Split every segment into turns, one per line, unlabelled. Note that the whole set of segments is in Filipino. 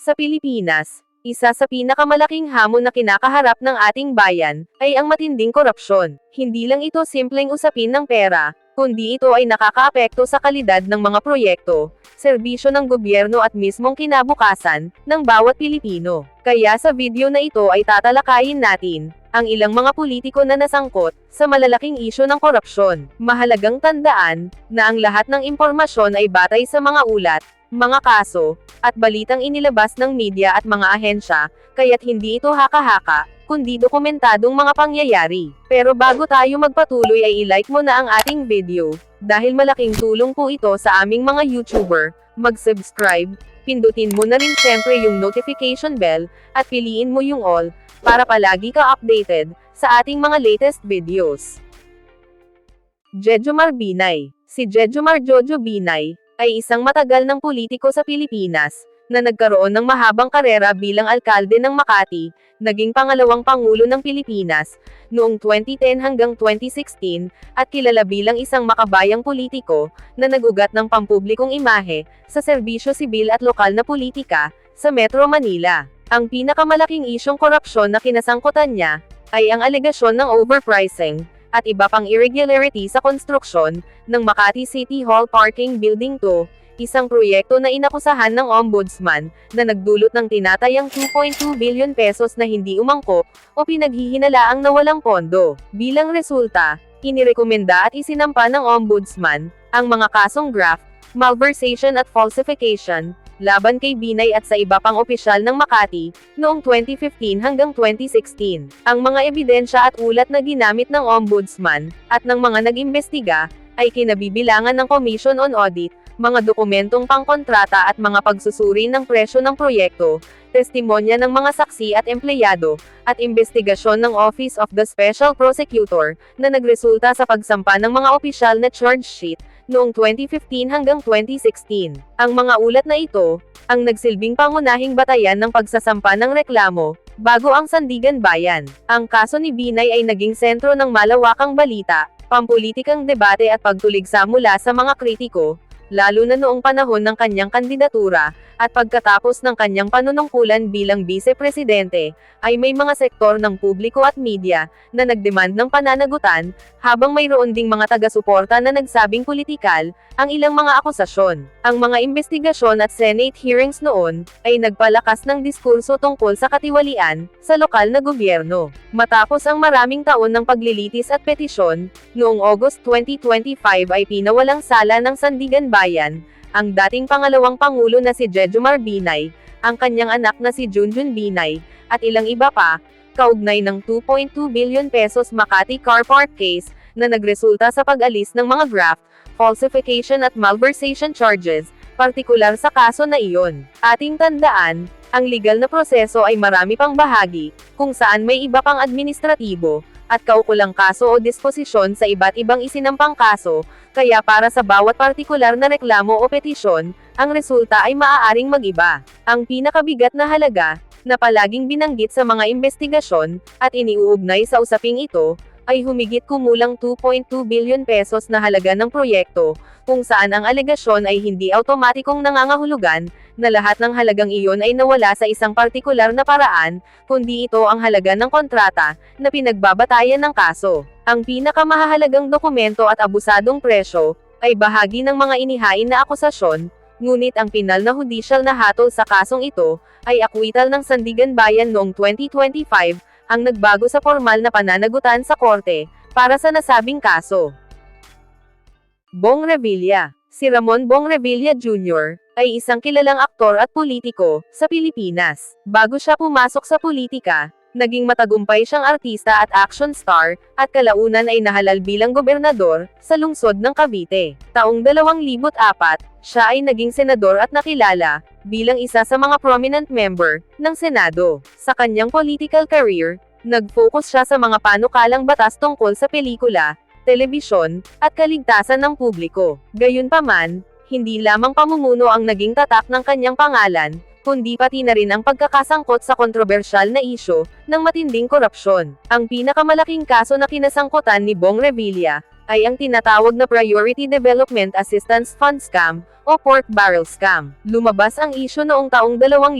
Sa Pilipinas, isa sa pinakamalaking hamon na kinakaharap ng ating bayan, ay ang matinding korupsyon. Hindi lang ito simpleng usapin ng pera, kundi ito ay nakakaapekto sa kalidad ng mga proyekto, serbisyo ng gobyerno at mismong kinabukasan, ng bawat Pilipino. Kaya sa video na ito ay tatalakayin natin, ang ilang mga politiko na nasangkot, sa malalaking isyu ng korupsyon. Mahalagang tandaan, na ang lahat ng impormasyon ay batay sa mga ulat, mga kaso, at balitang inilabas ng media at mga ahensya, kaya't hindi ito haka-haka, kundi dokumentadong mga pangyayari. Pero bago tayo magpatuloy ay i-like mo na ang ating video, dahil malaking tulong po ito sa aming mga YouTuber. Mag-subscribe, pindutin mo na rin syempre yung notification bell, at piliin mo yung all, para palagi ka updated, sa ating mga latest videos. Jejomar Binay. Si Jejomar Jojo Binay, ay isang matagal ng politiko sa Pilipinas, na nagkaroon ng mahabang karera bilang alkalde ng Makati, naging pangalawang pangulo ng Pilipinas, noong 2010 hanggang 2016, at kilala bilang isang makabayang politiko, na nag-ugat ng pampublikong imahe, sa serbisyo sibil at lokal na politika, sa Metro Manila. Ang pinakamalaking isyong korupsyon na kinasangkutan niya, ay ang alegasyon ng overpricing, at iba pang irregularity sa konstruksyon, ng Makati City Hall Parking Building 2, isang proyekto na inakusahan ng Ombudsman, na nagdulot ng tinatayang 2.2 billion pesos na hindi umangkop, o pinaghihinalaang nawalang pondo. Bilang resulta, inirekomenda at isinampa ng Ombudsman, ang mga kasong graft, malversation at falsification, laban kay Binay at sa iba pang opisyal ng Makati, noong 2015 hanggang 2016. Ang mga ebidensya at ulat na ginamit ng Ombudsman, at ng mga nag-imbestiga, ay kinabibilangan ng Commission on Audit, mga dokumentong pangkontrata at mga pagsusuri ng presyo ng proyekto, testimonya ng mga saksi at empleyado, at investigasyon ng Office of the Special Prosecutor, na nagresulta sa pagsampa ng mga opisyal na charge sheet, noong 2015 hanggang 2016. Ang mga ulat na ito, ang nagsilbing pangunahing batayan ng pagsasampa ng reklamo, bago ang Sandigan Bayan. Ang kaso ni Binay ay naging sentro ng malawakang balita, pampulitikang debate at pagtuligsa mula sa mga kritiko, lalo na noong panahon ng kanyang kandidatura, at pagkatapos ng kanyang panunungkulan bilang vice-presidente, ay may mga sektor ng publiko at media, na nagdemand ng pananagutan, habang mayroon ding mga taga-suporta na nagsabing politikal, ang ilang mga akusasyon. Ang mga investigasyon at Senate hearings noon, ay nagpalakas ng diskurso tungkol sa katiwalian, sa lokal na gobyerno. Matapos ang maraming taon ng paglilitis at petisyon, noong August 2025 ay pinawalang sala ng Sandigan Bayan, ang dating pangalawang pangulo na si Jejomar Binay, ang kanyang anak na si Junjun Binay, at ilang iba pa, kaugnay ng 2.2 billion pesos Makati Car Park case, na nagresulta sa pag-alis ng mga graft, falsification at malversation charges, partikular sa kaso na iyon. Ating tandaan, ang legal na proseso ay marami pang bahagi, kung saan may iba pang administratibo, at kaukulang kaso o disposisyon sa iba't ibang isinampang kaso, kaya para sa bawat partikular na reklamo o petisyon, ang resulta ay maaaring mag-iba. Ang pinakabigat na halaga, na palaging binanggit sa mga investigasyon, at iniuugnay sa usaping ito, ay humigit kumulang 2.2 billion pesos na halaga ng proyekto, kung saan ang alegasyon ay hindi automatikong nangangahulugan, na lahat ng halagang iyon ay nawala sa isang partikular na paraan, kundi ito ang halaga ng kontrata, na pinagbabatayan ng kaso. Ang pinakamahalagang dokumento at abusadong presyo, ay bahagi ng mga inihain na akusasyon, ngunit ang pinal na hudisyal na hatol sa kasong ito, ay akwital ng Sandigan Bayan noong 2025, ang nagbago sa formal na pananagutan sa korte, para sa nasabing kaso. Bong Revilla. Si Ramon Bong Revilla Jr., ay isang kilalang aktor at politiko, sa Pilipinas. Bago siya pumasok sa politika, naging matagumpay siyang artista at action star, at kalaunan ay nahalal bilang gobernador, sa lungsod ng Cavite. Taong 2004, siya ay naging senador at nakilala, bilang isa sa mga prominent member, ng Senado. Sa kanyang political career, nag-focus siya sa mga panukalang batas tungkol sa pelikula, telebisyon, at kaligtasan ng publiko. Gayunpaman, hindi lamang pamumuno ang naging tatak ng kanyang pangalan, kundi pati na rin ang pagkakasangkot sa kontrobersyal na isyu, ng matinding korupsyon. Ang pinakamalaking kaso na kinasangkutan ni Bong Revilla, ay ang tinatawag na Priority Development Assistance Fund Scam, o Pork Barrel Scam. Lumabas ang isyu noong taong 2013,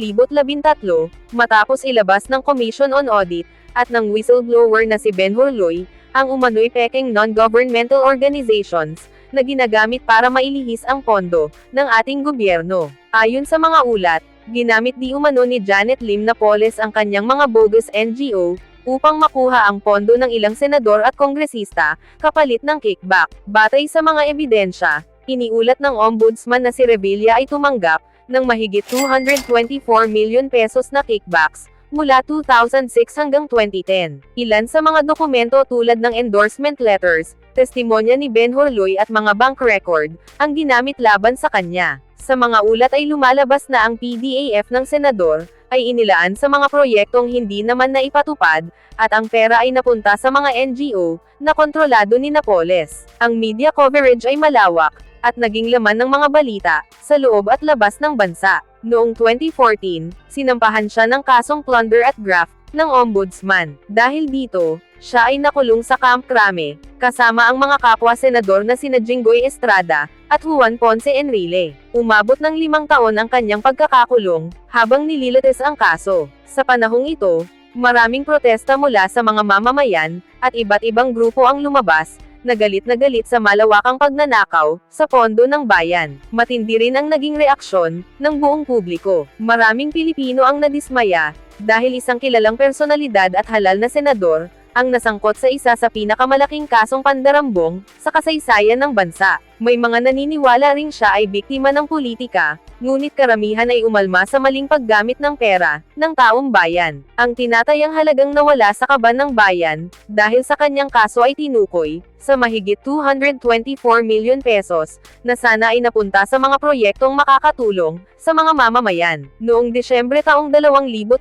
matapos ilabas ng Commission on Audit, at ng whistleblower na si Ben Hurloy, ang umano'y pekeng non-governmental organizations, na ginagamit para mailihis ang pondo ng ating gobyerno. Ayon sa mga ulat, ginamit di umano ni Janet Lim Napoles ang kanyang mga bogus NGO, upang makuha ang pondo ng ilang senador at kongresista, kapalit ng kickback. Batay sa mga ebidensya, iniulat ng ombudsman na si Revilla ay tumanggap ng mahigit 224 million pesos na kickbacks mula 2006 hanggang 2010. Ilan sa mga dokumento tulad ng endorsement letters, testimonya ni Ben Hurloy at mga bank record ang ginamit laban sa kanya. Sa mga ulat ay lumalabas na ang PDAF ng senador ay inilaan sa mga proyektong hindi naman naipatupad, at ang pera ay napunta sa mga NGO na kontrolado ni Napoles. Ang media coverage ay malawak, at naging laman ng mga balita sa loob at labas ng bansa. Noong 2014, sinampahan siya ng kasong plunder at graft ng ombudsman. Dahil dito, siya ay nakulong sa Camp Crame, kasama ang mga kapwa-senador na sina Jinggoy Estrada at Juan Ponce Enrile. Umabot ng 5 taon ang kanyang pagkakakulong, habang nililitis ang kaso. Sa panahong ito, maraming protesta mula sa mga mamamayan, at iba't ibang grupo ang lumabas, na galit sa malawakang pagnanakaw sa pondo ng bayan. Matindi rin ang naging reaksyon ng buong publiko. Maraming Pilipino ang nadismaya, dahil isang kilalang personalidad at halal na senador ang nasangkot sa isa sa pinakamalaking kasong pandarambong sa kasaysayan ng bansa. May mga naniniwala ring siya ay biktima ng politika, ngunit karamihan ay umalma sa maling paggamit ng pera ng taong bayan. Ang tinatayang halagang nawala sa kaban ng bayan dahil sa kanyang kaso ay tinukoy sa mahigit 224 million pesos na sana ay napunta sa mga proyektong makakatulong sa mga mamamayan. Noong Disyembre taong 2018,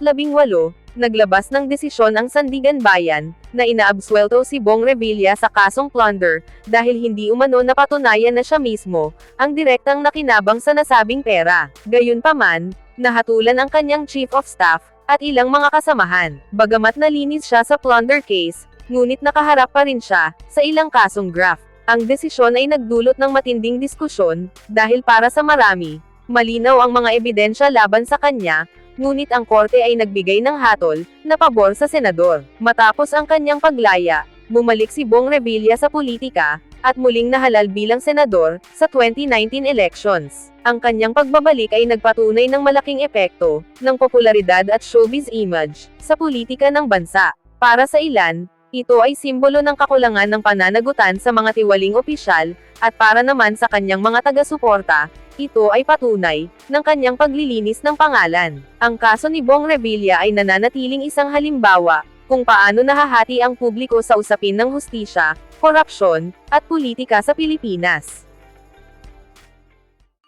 naglabas ng desisyon ang Sandigan Bayan, na inaabsuelto si Bong Revilla sa kasong plunder, dahil hindi umano napatunayan na siya mismo ang direktang nakinabang sa nasabing pera. Gayunpaman, nahatulan ang kanyang chief of staff, at ilang mga kasamahan. Bagamat nalinis siya sa plunder case, ngunit nakaharap pa rin siya sa ilang kasong graft. Ang desisyon ay nagdulot ng matinding diskusyon, dahil para sa marami, malinaw ang mga ebidensya laban sa kanya, ngunit ang korte ay nagbigay ng hatol na pabor sa senador. Matapos ang kanyang paglaya, bumalik si Bong Revilla sa politika, at muling nahalal bilang senador sa 2019 elections. Ang kanyang pagbabalik ay nagpatunay ng malaking epekto ng popularidad at showbiz image sa politika ng bansa. Para sa ilan, ito ay simbolo ng kakulangan ng pananagutan sa mga tiwaling opisyal, at para naman sa kanyang mga taga-suporta, ito ay patunay ng kanyang paglilinis ng pangalan. Ang kaso ni Bong Revilla ay nananatiling isang halimbawa kung paano nahahati ang publiko sa usapin ng hustisya, korupsyon, at politika sa Pilipinas.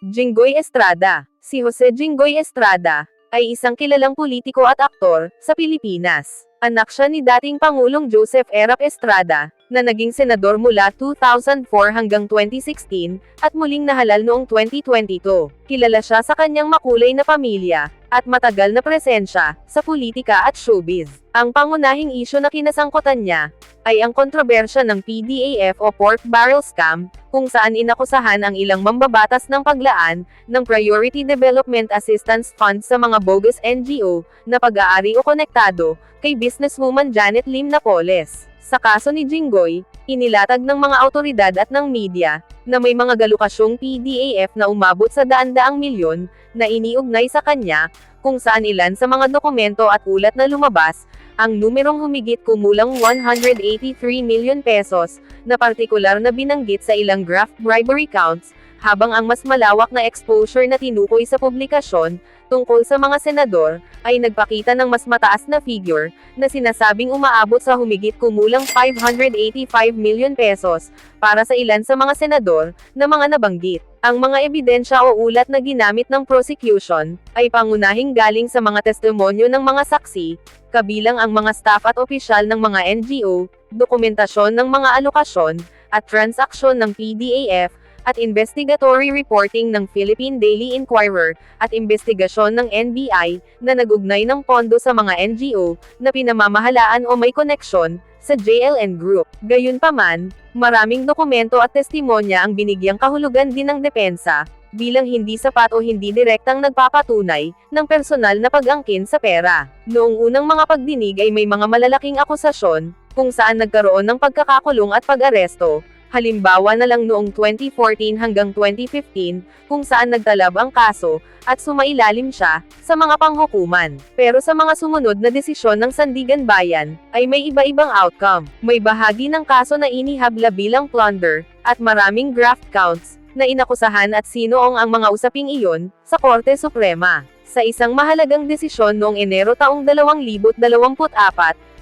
Jinggoy Estrada. Si Jose Jinggoy Estrada ay isang kilalang politiko at aktor sa Pilipinas. Anak siya ni dating Pangulong Joseph Erap Estrada, na naging senador mula 2004 hanggang 2016, at muling nahalal noong 2022. Kilala siya sa kanyang makulay na pamilya, at matagal na presensya sa politika at showbiz. Ang pangunahing isyu na kinasangkutan niya ay ang kontrobersya ng PDAF o Pork Barrel Scam, kung saan inakusahan ang ilang mambabatas ng paglaan ng Priority Development Assistance Fund sa mga bogus NGO na pag-aari o konektado kay businesswoman Janet Lim Napoles. Sa kaso ni Jinggoy, inilatag ng mga awtoridad at ng media na may mga galukasyong PDAF na umabot sa daan-daang milyon na iniugnay sa kanya, kung saan ilan sa mga dokumento at ulat na lumabas, ang numerong humigit kumulang 183 million pesos, na partikular na binanggit sa ilang graft bribery counts, habang ang mas malawak na exposure na tinukoy sa publikasyon, tungkol sa mga senador, ay nagpakita ng mas mataas na figure, na sinasabing umaabot sa humigit kumulang 585 million pesos, para sa ilan sa mga senador, na mga nabanggit. Ang mga ebidensya o ulat na ginamit ng prosecution, ay pangunahing galing sa mga testimonyo ng mga saksi, kabilang ang mga staff at opisyal ng mga NGO, dokumentasyon ng mga alokasyon, at transaksyon ng PDAF, at investigatory reporting ng Philippine Daily Inquirer, at investigasyon ng NBI, na nagugnay ng pondo sa mga NGO, na pinamamahalaan o may koneksyon sa JLN Group. Gayunpaman, maraming dokumento at testimonya ang binigyang kahulugan din ng depensa, bilang hindi sapat o hindi direktang nagpapatunay ng personal na pag-angkin sa pera. Noong unang mga pagdinig ay may mga malalaking akusasyon, kung saan nagkaroon ng pagkakakulong at pag-aresto. Halimbawa na lang noong 2014 hanggang 2015, kung saan nagtalab ang kaso, at sumailalim siya sa mga panghukuman. Pero sa mga sumunod na desisyon ng Sandigan Bayan, ay may iba-ibang outcome. May bahagi ng kaso na inihabla bilang plunder, at maraming graft counts, na inakusahan at sinoong ang mga usaping iyon, sa Korte Suprema. Sa isang mahalagang desisyon noong Enero taong 2024,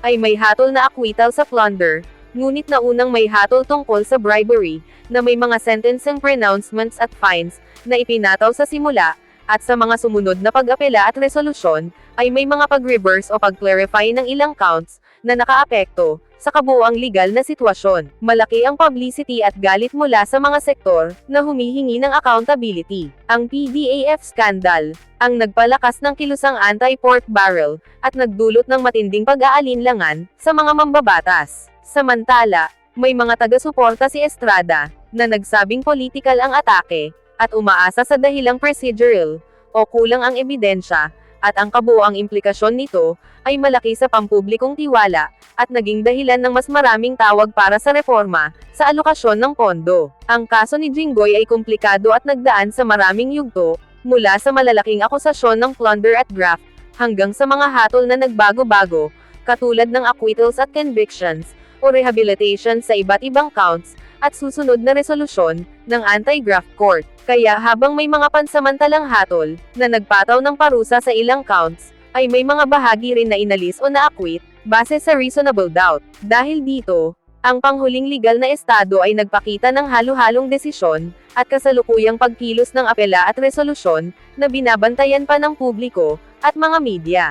ay may hatol na acquittal sa plunder, ngunit naunang may hatol tungkol sa bribery, na may mga sentencing pronouncements at fines, na ipinataw sa simula, at sa mga sumunod na pag-apela at resolusyon, ay may mga pag-reverse o pag-clarify ng ilang counts, na nakaapekto, sa kabuuang legal na sitwasyon. Malaki ang publicity at galit mula sa mga sektor, na humihingi ng accountability. Ang PDAF scandal, ang nagpalakas ng kilusang anti-pork barrel, at nagdulot ng matinding pag-aalinlangan, sa mga mambabatas. Samantala, may mga taga-suporta si Estrada, na nagsabing political ang atake, at umaasa sa dahilang procedural, o kulang ang ebidensya, at ang kabuuang implikasyon nito, ay malaki sa pampublikong tiwala, at naging dahilan ng mas maraming tawag para sa reforma, sa alokasyon ng pondo. Ang kaso ni Jinggoy ay komplikado at nagdaan sa maraming yugto, mula sa malalaking akusasyon ng plunder at graft, hanggang sa mga hatol na nagbago-bago, katulad ng acquittals at convictions, o rehabilitation sa iba't ibang counts, at susunod na resolusyon, ng anti-graft court. Kaya habang may mga pansamantalang hatol, na nagpataw ng parusa sa ilang counts, ay may mga bahagi rin na inalis o na-acquit, base sa reasonable doubt. Dahil dito, ang panghuling legal na estado ay nagpakita ng halo-halong desisyon, at kasalukuyang pagkilos ng apela at resolusyon, na binabantayan pa ng publiko, at mga media.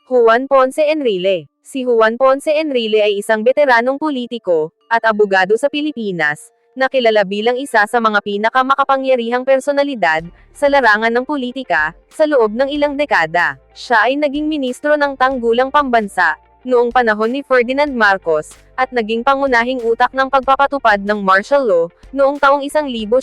Juan Ponce Enrile. Si Juan Ponce Enrile ay isang veteranong politiko, at abogado sa Pilipinas, na kilala bilang isa sa mga pinakamakapangyarihang personalidad, sa larangan ng politika, sa loob ng ilang dekada. Siya ay naging ministro ng tanggulang pambansa, noong panahon ni Ferdinand Marcos, at naging pangunahing utak ng pagpapatupad ng martial law, noong taong 1972.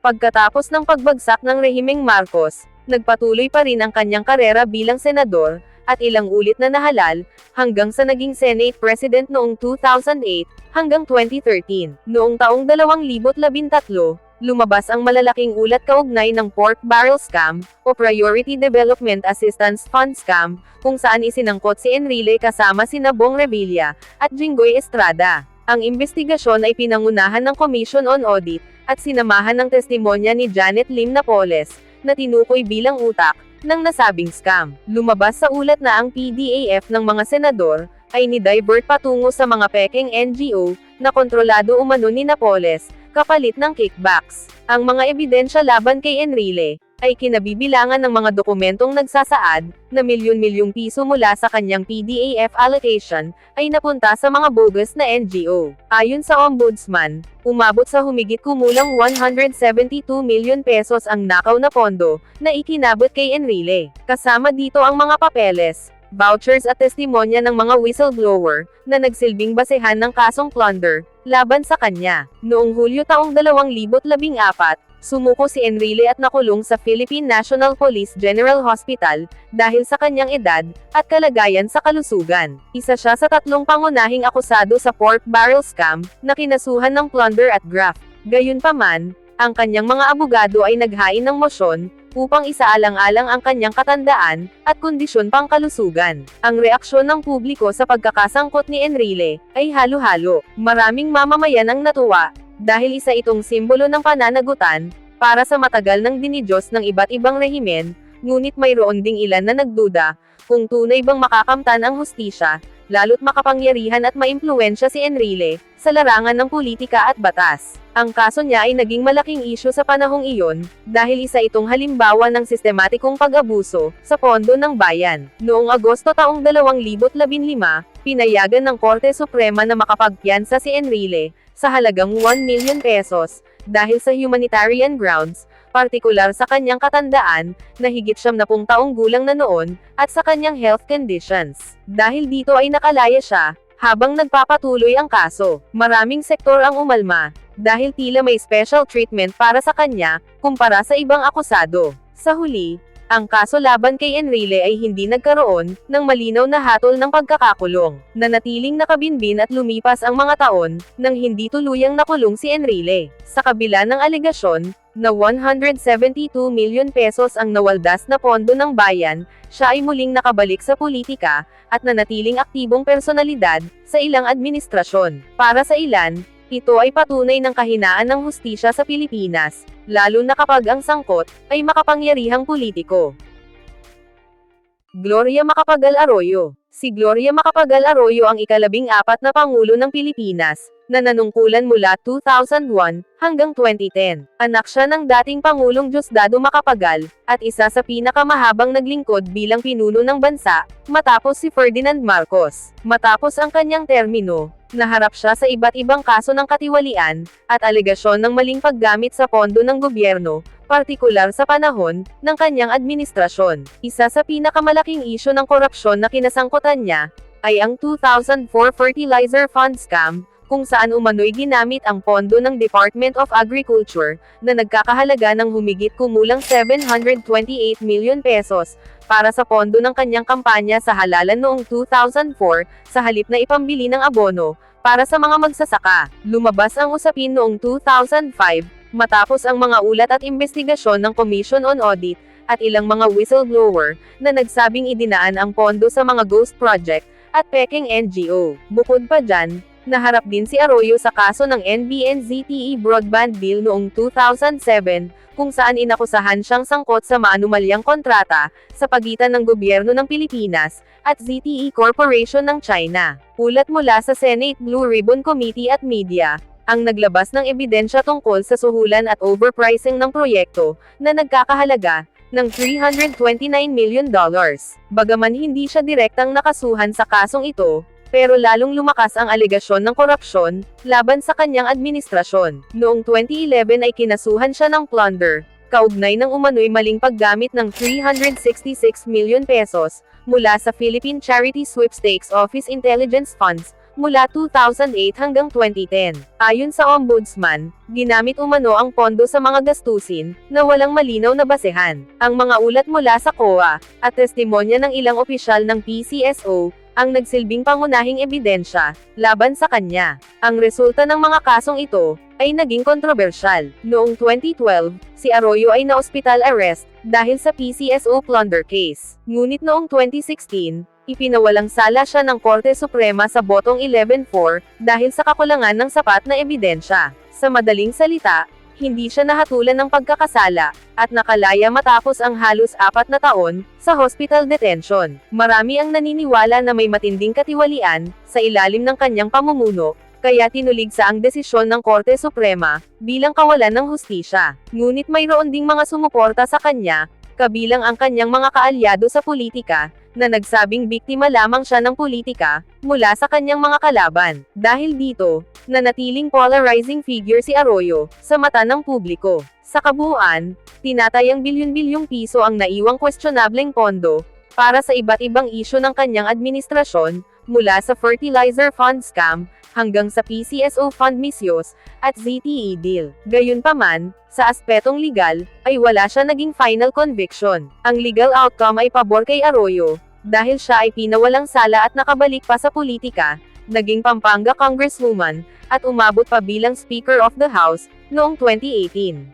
Pagkatapos ng pagbagsak ng rehimeng Marcos, nagpatuloy pa rin ang kanyang karera bilang senador, at ilang ulit na nahalal, hanggang sa naging Senate President noong 2008, hanggang 2013. Noong taong 2013, lumabas ang malalaking ulat kaugnay ng pork barrel scam, o Priority Development Assistance Fund scam, kung saan isinangkot si Enrile kasama sina Bong Revilla, at Jinggoy Estrada. Ang investigasyon ay pinangunahan ng Commission on Audit, at sinamahan ng testimonya ni Janet Lim Napoles, na tinukoy bilang utak, ng nasabing scam. Lumabas sa ulat na ang PDAF ng mga senador, ay ni-divert patungo sa mga pekeng NGO, na kontrolado umano ni Napoles, kapalit ng kickbacks. Ang mga ebidensya laban kay Enrile, ay kinabibilangan ng mga dokumentong nagsasaad, na milyon-milyong piso mula sa kanyang PDAF allocation, ay napunta sa mga bogus na NGO. Ayon sa Ombudsman, umabot sa humigit kumulang 172 million pesos ang nakaw na pondo, na ikinabot kay Enrile. Kasama dito ang mga papeles, vouchers at testimonya ng mga whistleblower, na nagsilbing basehan ng kasong plunder, laban sa kanya. Noong Hulyo taong 2014, sumuko si Enrile at nakulong sa Philippine National Police General Hospital, dahil sa kanyang edad, at kalagayan sa kalusugan. Isa siya sa 3 pangunahing akusado sa pork barrel scam, na kinasuhan ng plunder at graft. Gayunpaman, ang kanyang mga abogado ay naghain ng mosyon, upang isaalang-alang ang kanyang katandaan, at kondisyon pang kalusugan. Ang reaksyon ng publiko sa pagkakasangkot ni Enrile, ay halo-halo. Maraming mamamayan ang natuwa, dahil isa itong simbolo ng pananagutan, para sa matagal ng dinidiyos ng iba't ibang rehimen, ngunit mayroon ding ilan na nagduda, kung tunay bang makakamtan ang hustisya, lalo't makapangyarihan at maimpluwensya si Enrile, sa larangan ng politika at batas. Ang kaso niya ay naging malaking isyu sa panahong iyon, dahil isa itong halimbawa ng sistematikong pag-abuso, sa pondo ng bayan. Noong Agosto taong 2015, pinayagan ng Korte Suprema na makapagpiyansa si Enrile, sa halagang 1 million pesos, dahil sa humanitarian grounds, partikular sa kanyang katandaan, na higit 70 taong gulang na noon, at sa kanyang health conditions. Dahil dito ay nakalaya siya, habang nagpapatuloy ang kaso. Maraming sektor ang umalma, dahil tila may special treatment para sa kanya, kumpara sa ibang akusado. Sa huli, ang kaso laban kay Enrile ay hindi nagkaroon ng malinaw na hatol ng pagkakakulong. Nanatiling nakabinbin at lumipas ang mga taon, nang hindi tuluyang nakulong si Enrile. Sa kabila ng alegasyon, na 172 milyon pesos ang nawaldas na pondo ng bayan, siya ay muling nakabalik sa politika, at nanatiling aktibong personalidad, sa ilang administrasyon. Para sa ilan, ito ay patunay ng kahinaan ng hustisya sa Pilipinas, lalo na kapag ang sangkot ay makapangyarihang politiko. Gloria Macapagal Arroyo. Si Gloria Macapagal Arroyo ang ika-14 na Pangulo ng Pilipinas, na nanungkulan mula 2001 hanggang 2010. Anak siya ng dating Pangulong Diosdado Macapagal, at isa sa pinakamahabang naglingkod bilang pinuno ng bansa, matapos si Ferdinand Marcos. Matapos ang kanyang termino, naharap siya sa iba't ibang kaso ng katiwalian, at alegasyon ng maling paggamit sa pondo ng gobyerno, partikular sa panahon ng kanyang administrasyon. Isa sa pinakamalaking isyu ng korupsyon na kinasangkutan niya, ay ang 2004 fertilizer fund scam, kung saan umano'y ginamit ang pondo ng Department of Agriculture, na nagkakahalaga ng humigit kumulang 728 million pesos, para sa pondo ng kanyang kampanya sa halalan noong 2004, sa halip na ipambili ng abono, para sa mga magsasaka. Lumabas ang usapin noong 2005, matapos ang mga ulat at investigasyon ng Commission on Audit, at ilang mga whistleblower, na nagsabing idinaan ang pondo sa mga ghost project, at peking NGO. Bukod pa dyan, naharap din si Arroyo sa kaso ng NBN-ZTE broadband deal noong 2007, kung saan inakusahan siyang sangkot sa maanumalyang kontrata, sa pagitan ng gobyerno ng Pilipinas, at ZTE Corporation ng China. Ulat mula sa Senate Blue Ribbon Committee at Media, ang naglabas ng ebidensya tungkol sa suhulan at overpricing ng proyekto, na nagkakahalaga ng $329 million. Bagaman hindi siya direktang nakasuhan sa kasong ito, pero lalong lumakas ang alegasyon ng korupsyon laban sa kanyang administrasyon. Noong 2011 ay kinasuhan siya ng plunder, kaugnay ng umano'y maling paggamit ng 366 million pesos mula sa Philippine Charity Sweepstakes Office Intelligence Funds mula 2008 hanggang 2010. Ayon sa Ombudsman, ginamit umano ang pondo sa mga gastusin na walang malinaw na basehan. Ang mga ulat mula sa COA at testimonya ng ilang opisyal ng PCSO ang nagsilbing pangunahing ebidensya laban sa kanya. Ang resulta ng mga kasong ito ay naging kontrobersyal. Noong 2012, si Arroyo ay na-hospital arrest dahil sa PCSO plunder case. Ngunit noong 2016, ipinawalang sala siya ng Korte Suprema sa botong 11-4 dahil sa kakulangan ng sapat na ebidensya. Sa madaling salita, hindi siya nahatulan ng pagkakasala, at nakalaya matapos ang halos 4 na taon sa hospital detention. Marami ang naniniwala na may matinding katiwalian sa ilalim ng kanyang pamumuno, kaya tinuligsa ang desisyon ng Korte Suprema bilang kawalan ng hustisya. Ngunit mayroon ding mga sumuporta sa kanya, kabilang ang kanyang mga kaalyado sa politika, na nagsabing biktima lamang siya ng politika, mula sa kanyang mga kalaban. Dahil dito, nanatiling polarizing figure si Arroyo, sa mata ng publiko. Sa kabuuan, tinatayang bilyon-bilyong piso ang naiwang questionableng pondo, para sa iba't ibang isyu ng kanyang administrasyon, mula sa fertilizer fund scam, hanggang sa PCSO fund misuse, at ZTE deal. Gayunpaman, sa aspetong legal, ay wala siya naging final conviction. Ang legal outcome ay pabor kay Arroyo, dahil siya ay pinawalang sala at nakabalik pa sa politika, naging Pampanga Congresswoman, at umabot pa bilang Speaker of the House, noong 2018.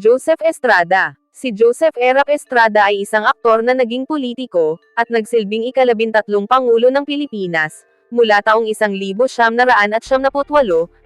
Joseph Estrada. Si Joseph Erap Estrada ay isang aktor na naging politiko, at nagsilbing ika-13 Pangulo ng Pilipinas, mula taong 1978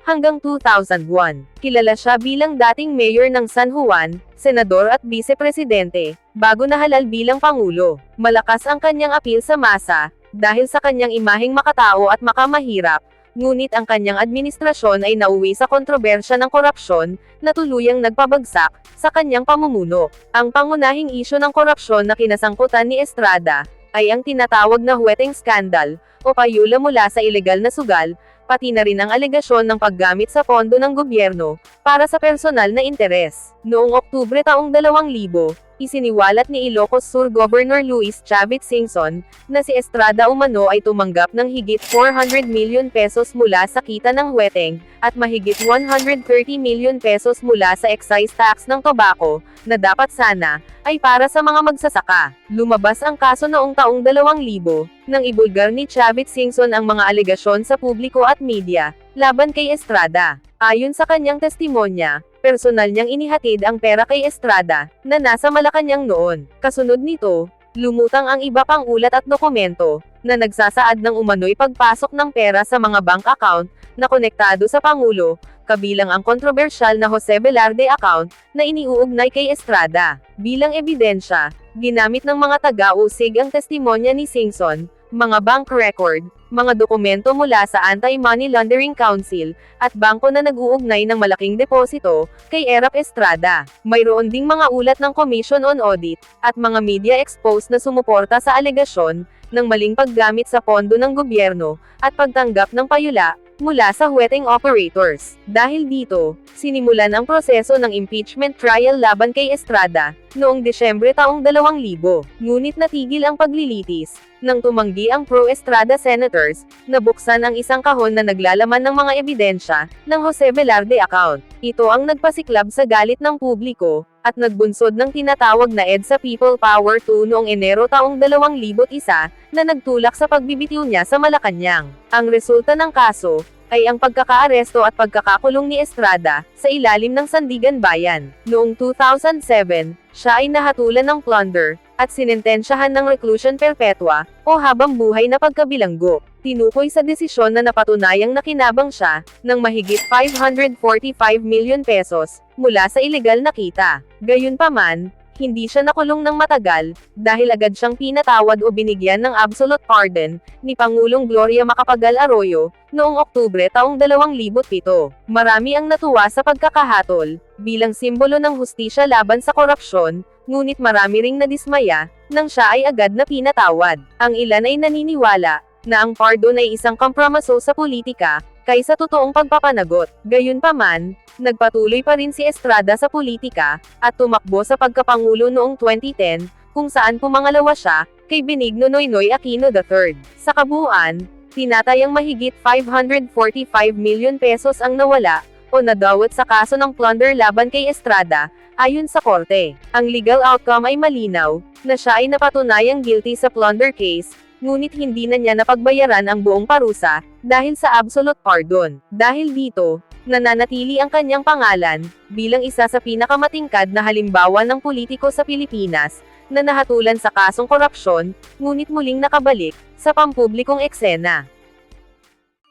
hanggang 2001. Kilala siya bilang dating mayor ng San Juan, senador at vice-presidente, bago nahalal bilang Pangulo. Malakas ang kanyang appeal sa masa, dahil sa kanyang imaheng makatao at makamahirap, ngunit ang kanyang administrasyon ay nauwi sa kontrobersya ng korupsyon, na tuluyang nagpabagsak sa kanyang pamumuno. Ang pangunahing isyu ng korupsyon na kinasangkutan ni Estrada, ay ang tinatawag na Hueteng Scandal, o payula mula sa ilegal na sugal, pati na rin ang alegasyon ng paggamit sa pondo ng gobyerno para sa personal na interes. Noong Oktubre taong 2000, isiniwalat ni Ilocos Sur Governor Luis Chavit Singson na si Estrada umano ay tumanggap ng higit 400 million pesos mula sa kita ng huweteng, at mahigit 130 million pesos mula sa excise tax ng tobacco, na dapat sana ay para sa mga magsasaka. Lumabas ang kaso noong taong 2000, nang ibulgar ni Chavit Singson ang mga alegasyon sa publiko at media, laban kay Estrada. Ayon sa kanyang testimonya, personal niyang inihatid ang pera kay Estrada, na nasa Malacanang noon. Kasunod nito, lumutang ang iba pang ulat at dokumento, na nagsasaad ng umano'y pagpasok ng pera sa mga bank account, na konektado sa Pangulo, kabilang ang kontrobersyal na Jose Velarde account, na iniuugnay kay Estrada. Bilang ebidensya, ginamit ng mga taga-usig ang testimonya ni Singson, mga bank record, mga dokumento mula sa Anti-Money Laundering Council, at bangko na nag-uugnay ng malaking deposito, kay Erap Estrada. Mayroon ding mga ulat ng Commission on Audit, at mga media exposed na sumuporta sa alegasyon, ng maling paggamit sa pondo ng gobyerno, at pagtanggap ng payula, mula sa huweteng operators. Dahil dito, sinimulan ang proseso ng impeachment trial laban kay Estrada, noong Desyembre taong 2000. Ngunit natigil ang paglilitis, nang tumanggi ang pro-Estrada senators, na buksan ang isang kahon na naglalaman ng mga ebidensya, ng Jose Velarde account. Ito ang nagpasiklab sa galit ng publiko, at nagbunsod ng tinatawag na EDSA People Power 2 noong Enero taong 2001, na nagtulak sa pagbibitiw niya sa Malacanang. Ang resulta ng kaso, ay ang pagkakaaresto at pagkakakulong ni Estrada, sa ilalim ng Sandigan Bayan. Noong 2007, siya ay nahatulan ng plunder, at sinentensyahan ng reclusion perpetua, o habang buhay na pagkabilanggo. Tinukoy sa desisyon na napatunayang nakinabang siya, ng mahigit 545 million pesos, mula sa ilegal na kita. Gayunpaman, hindi siya nakulong ng matagal, dahil agad siyang pinatawad o binigyan ng absolute pardon, ni Pangulong Gloria Macapagal Arroyo, noong Oktubre taong 2007. Marami ang natuwa sa pagkakahatol, bilang simbolo ng hustisya laban sa korupsyon, ngunit marami ring nadismaya, nang siya ay agad na pinatawad. Ang ilan ay naniniwala, na ang pardon ay isang kompromiso sa politika, kaysa totoong pagpapanagot. Gayunpaman, nagpatuloy pa rin si Estrada sa politika, at tumakbo sa pagkapangulo noong 2010, kung saan pumangalawa siya, kay Benigno Noynoy Aquino III. Sa kabuuan, tinatayang mahigit 545 million pesos ang nawala, o nadawat sa kaso ng plunder laban kay Estrada, ayon sa korte. Ang legal outcome ay malinaw, na siya ay napatunayang guilty sa plunder case, ngunit hindi na niya napagbayaran ang buong parusa, dahil sa absolute pardon. Dahil dito, nananatili ang kanyang pangalan, bilang isa sa pinakamatingkad na halimbawa ng politiko sa Pilipinas, na nahatulan sa kasong korupsyon, ngunit muling nakabalik, sa pampublikong eksena.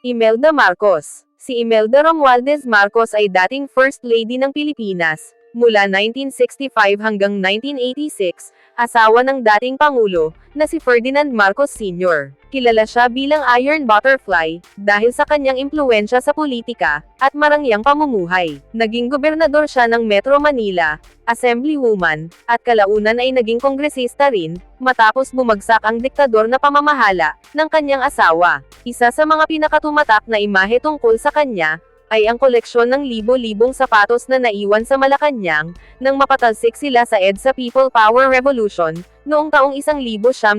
Imelda Marcos. Si Imelda Romualdez Marcos ay dating First Lady ng Pilipinas, mula 1965 hanggang 1986, asawa ng dating Pangulo, na si Ferdinand Marcos Sr. Kilala siya bilang Iron Butterfly, dahil sa kanyang impluwensya sa politika, at marangyang pamumuhay. Naging gobernador siya ng Metro Manila, Assemblywoman, at kalaunan ay naging kongresista rin, matapos bumagsak ang diktador na pamamahala, ng kanyang asawa. Isa sa mga pinakatumatak na imahe tungkol sa kanya, ay ang koleksyon ng libo-libong sapatos na naiwan sa Malacanang, nang mapatalsik sila sa EDSA People Power Revolution, noong taong 1986.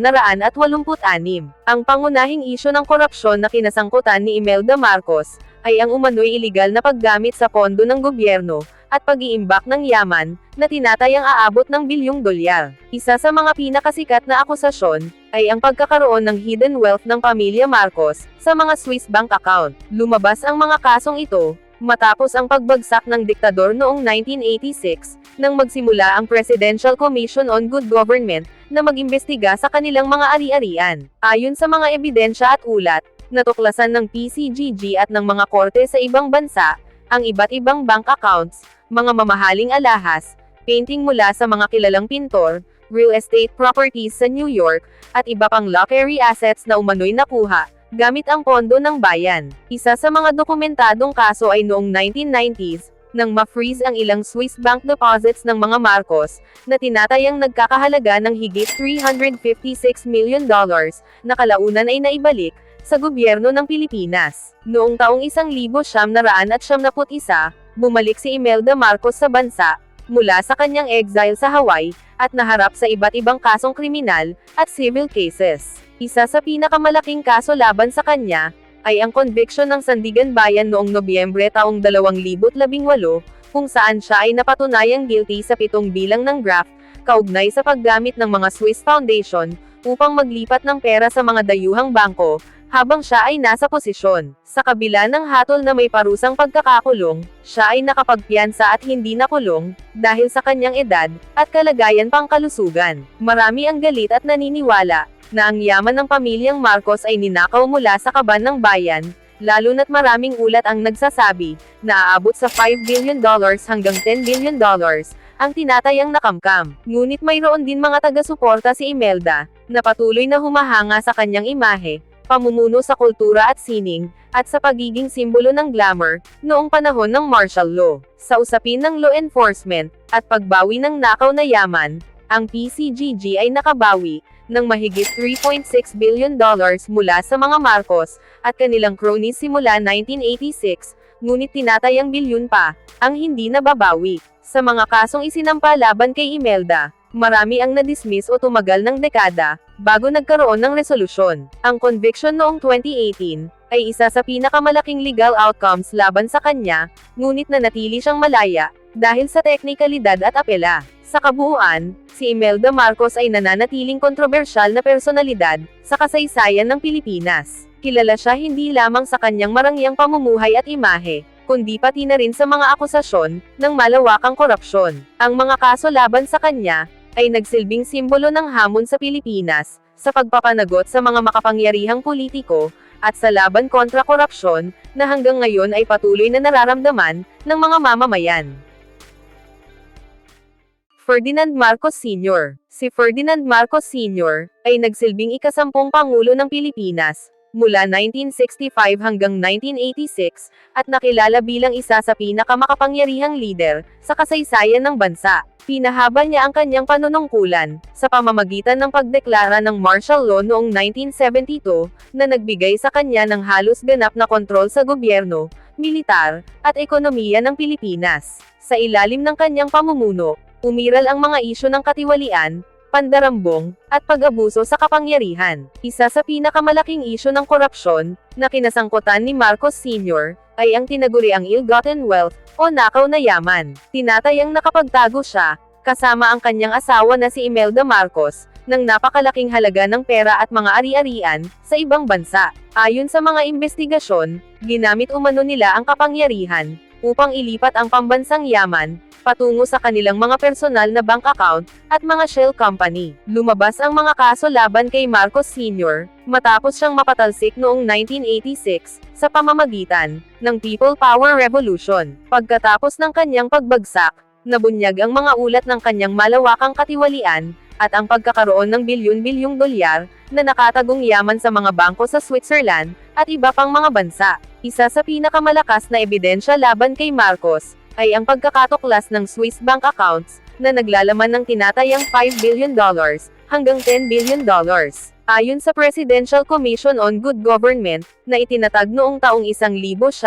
Ang pangunahing isyu ng korupsyon na kinasangkutan ni Imelda Marcos, ay ang umano'y iligal na paggamit sa pondo ng gobyerno, at pag-iimbak ng yaman, na tinatayang aabot ng bilyong dolyar. Isa sa mga pinakasikat na akusasyon, ay ang pagkakaroon ng hidden wealth ng pamilya Marcos, sa mga Swiss bank account. Lumabas ang mga kasong ito, matapos ang pagbagsak ng diktador noong 1986, nang magsimula ang Presidential Commission on Good Government, na mag-imbestiga sa kanilang mga ari-arian. Ayon sa mga ebidensya at ulat, natuklasan ng PCGG at ng mga korte sa ibang bansa, ang iba't ibang bank accounts, mga mamahaling alahas, painting mula sa mga kilalang pintor, real estate properties sa New York, at iba pang luxury assets na umano'y nakuha, gamit ang pondo ng bayan. Isa sa mga dokumentadong kaso ay noong 1990s, nang ma-freeze ang ilang Swiss bank deposits ng mga Marcos, na tinatayang nagkakahalaga ng higit $356 million, na kalaunan ay naibalik, sa gobyerno ng Pilipinas. Noong taong 1971, bumalik si Imelda Marcos sa bansa, mula sa kanyang exile sa Hawaii, at naharap sa iba't ibang kasong kriminal, at civil cases. Isa sa pinakamalaking kaso laban sa kanya, ay ang conviction ng Sandigan Bayan noong Nobyembre taong 2018, kung saan siya ay napatunayang guilty sa 7 bilang ng graft, kaugnay sa paggamit ng mga Swiss Foundation, upang maglipat ng pera sa mga dayuhang bangko, habang siya ay nasa posisyon. Sa kabila ng hatol na may parusang pagkakakulong, siya ay nakapagpiyansa at hindi nakulong, dahil sa kanyang edad, at kalagayan pangkalusugan. Marami ang galit at naniniwala, na ang yaman ng pamilyang Marcos ay ninakaw mula sa kaban ng bayan, lalo na't maraming ulat ang nagsasabi, na aabot sa $5 billion hanggang $10 billion, ang tinatayang nakamkam. Ngunit mayroon din mga taga-suporta si Imelda, na patuloy na humahanga sa kanyang imahe, pamumuno sa kultura at sining, at sa pagiging simbolo ng glamour, noong panahon ng martial law. Sa usapin ng law enforcement, at pagbawi ng nakaw na yaman, ang PCGG ay nakabawi, ng mahigit $3.6 billion mula sa mga Marcos, at kanilang cronies simula 1986, ngunit tinatayang bilyon pa, ang hindi nababawi. Sa mga kasong isinampa laban kay Imelda, marami ang na-dismiss o tumagal ng dekada, bago nagkaroon ng resolusyon. Ang conviction noong 2018, ay isa sa pinakamalaking legal outcomes laban sa kanya, ngunit nanatili siyang malaya, dahil sa teknikalidad at apela. Sa kabuuan, si Imelda Marcos ay nananatiling kontrobersyal na personalidad, sa kasaysayan ng Pilipinas. Kilala siya hindi lamang sa kanyang marangyang pamumuhay at imahe, kundi pati na rin sa mga akusasyon, ng malawakang korupsyon. Ang mga kaso laban sa kanya, ay nagsilbing simbolo ng hamon sa Pilipinas, sa pagpapanagot sa mga makapangyarihang politiko, at sa laban kontra korupsyon, na hanggang ngayon ay patuloy na nararamdaman, ng mga mamamayan. Ferdinand Marcos Sr. Si Ferdinand Marcos Sr. ay nagsilbing ika-10 Pangulo ng Pilipinas, mula 1965 hanggang 1986, at nakilala bilang isa sa pinakamakapangyarihang lider, sa kasaysayan ng bansa. Pinahaba niya ang kanyang panunungkulan, sa pamamagitan ng pagdeklara ng martial law noong 1972, na nagbigay sa kanya ng halos ganap na kontrol sa gobyerno, militar, at ekonomiya ng Pilipinas. Sa ilalim ng kanyang pamumuno, umiral ang mga isyu ng katiwalian, pandarambong, at pag-abuso sa kapangyarihan. Isa sa pinakamalaking isyu ng korupsyon, na kinasangkutan ni Marcos Sr., ay ang tinaguriang ill-gotten wealth, o nakaw na yaman. Tinatayang nakapagtago siya, kasama ang kanyang asawa na si Imelda Marcos, ng napakalaking halaga ng pera at mga ari-arian, sa ibang bansa. Ayon sa mga investigasyon, ginamit umano nila ang kapangyarihan, upang ilipat ang pambansang yaman, patungo sa kanilang mga personal na bank account, at mga shell company. Lumabas ang mga kaso laban kay Marcos Sr., matapos siyang mapatalsik noong 1986, sa pamamagitan ng People Power Revolution. Pagkatapos ng kanyang pagbagsak, nabunyag ang mga ulat ng kanyang malawakang katiwalian, at ang pagkakaroon ng bilyon-bilyong dolyar, na nakatagong yaman sa mga bangko sa Switzerland, at iba pang mga bansa. Isa sa pinakamalakas na ebidensya laban kay Marcos, ay ang pagkakatuklas ng Swiss bank accounts, na naglalaman ng tinatayang $5 billion, hanggang $10 billion. Ayon sa Presidential Commission on Good Government, na itinatag noong taong 1986,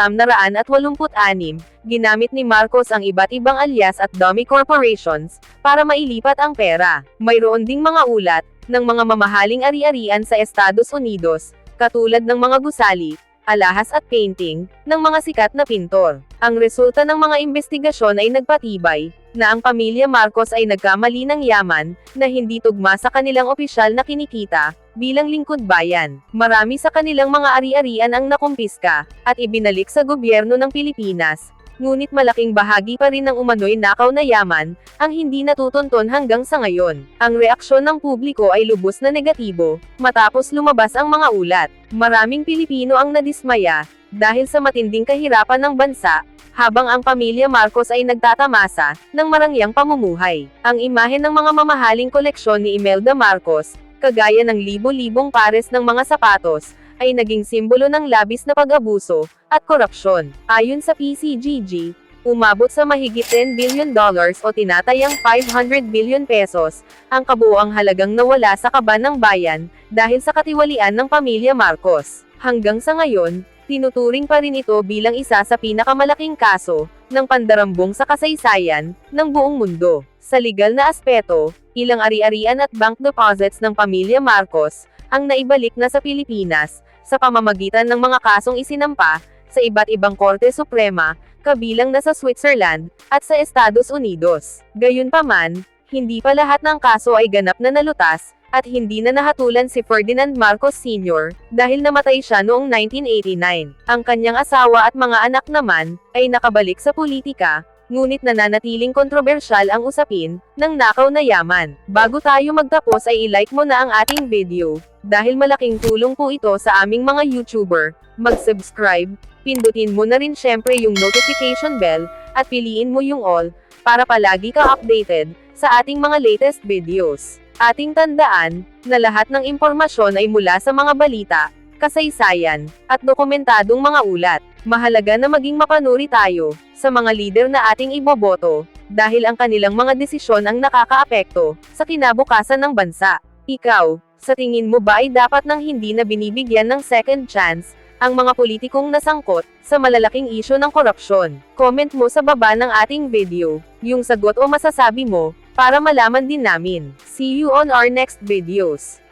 ginamit ni Marcos ang iba't ibang alias at dummy corporations, para mailipat ang pera. Mayroon ding mga ulat, ng mga mamahaling ari-arian sa Estados Unidos, katulad ng mga gusali, alahas at painting, ng mga sikat na pintor. Ang resulta ng mga investigasyon ay nagpatibay, na ang pamilya Marcos ay nagkamali ng yaman, na hindi tugma sa kanilang opisyal na kinikita, bilang lingkod bayan. Marami sa kanilang mga ari-arian ang nakumpiska, at ibinalik sa gobyerno ng Pilipinas. Ngunit malaking bahagi pa rin ng umano'y nakaw na yaman, ang hindi natutunton hanggang sa ngayon. Ang reaksyon ng publiko ay lubos na negatibo, matapos lumabas ang mga ulat. Maraming Pilipino ang nadismaya, dahil sa matinding kahirapan ng bansa, habang ang pamilya Marcos ay nagtatamasa, ng marangyang pamumuhay. Ang imahe ng mga mamahaling koleksyon ni Imelda Marcos, kagaya ng libo-libong pares ng mga sapatos, ay naging simbolo ng labis na pag-abuso, at korupsyon. Ayon sa PCGG, umabot sa mahigit $10 billion o tinatayang 500 billion pesos, ang kabuuang halagang nawala sa kaban ng bayan, dahil sa katiwalian ng pamilya Marcos. Hanggang sa ngayon, tinuturing pa rin ito bilang isa sa pinakamalaking kaso ng pandarambong sa kasaysayan ng buong mundo. Sa legal na aspeto, ilang ari-arian at bank deposits ng pamilya Marcos ang naibalik na sa Pilipinas sa pamamagitan ng mga kasong isinampa sa iba't ibang Korte Suprema, kabilang na sa Switzerland at sa Estados Unidos. Gayunpaman, hindi pa lahat ng kaso ay ganap na nalutas, at hindi na nahatulan si Ferdinand Marcos Sr. dahil namatay siya noong 1989. Ang kanyang asawa at mga anak naman ay nakabalik sa politika, ngunit nananatiling kontrobersyal ang usapin ng nakaw na yaman. Bago tayo magtapos ay i-like mo na ang ating video, dahil malaking tulong po ito sa aming mga YouTuber. Mag-subscribe, pindutin mo na rin syempre yung notification bell, at piliin mo yung all, para palagi ka updated sa ating mga latest videos. Ating tandaan, na lahat ng impormasyon ay mula sa mga balita, kasaysayan, at dokumentadong mga ulat. Mahalaga na maging mapanuri tayo sa mga lider na ating iboboto, dahil ang kanilang mga desisyon ang nakakaapekto sa kinabukasan ng bansa. Ikaw, sa tingin mo ba ay dapat nang hindi na binibigyan ng second chance ang mga politikong nasangkot sa malalaking isyu ng korupsyon? Comment mo sa baba ng ating video yung sagot o masasabi mo, para malaman din namin. See you on our next videos.